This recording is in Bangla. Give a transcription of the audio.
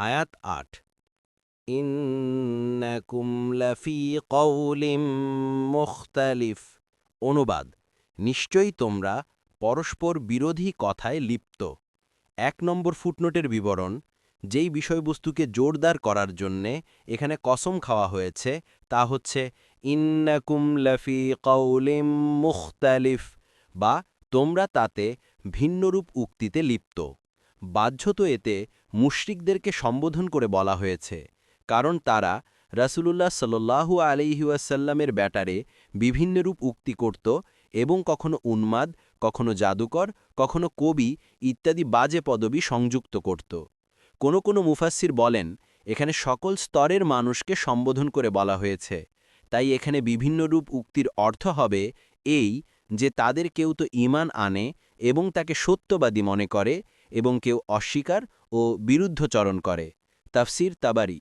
আয়াত ৮ ইন্নাকুম লাফি কওলিম মুখতালিফ। অনুবাদ: নিশ্চয়ই তোমরা পরস্পর বিরোধী কথায় লিপ্ত। ১ নম্বর ফুটনোটের বিবরণ: যেই বিষয়বস্তুকে জোরদার করার জন্যে এখানে কসম খাওয়া হয়েছে তা হচ্ছে ইন্নাকুম লাফি কওলিম মুখতালিফ, বা তোমরা তাতে ভিন্নরূপ উক্তিতে লিপ্ত। বাহ্যত এতে মুশরিকদেরকে সম্বোধন করে বলা হয়েছে, কারণ তারা রাসূলুল্লাহ সাল্লাল্লাহু আলাইহি ওয়াসাল্লামের ব্যাটারে বিভিন্নরূপ উক্তি করত এবং কখনো উন্মাদ, কখনো জাদুকর, কখনো কবি ইত্যাদি বাজে পদবি সংযুক্ত করত। কোনো মুফাসসির বলেন, এখানে সকল স্তরের মানুষকে সম্বোধন করে বলা হয়েছে। তাই এখানে বিভিন্নরূপ উক্তির অর্থ হবে এই যে তাদের কেউ তো ঈমান আনে এবং তাকে সত্যবাদী মনে করে, এবং কেউ অস্বীকার ও বিরুদ্ধচরণ করে। তাফসির তাবারি।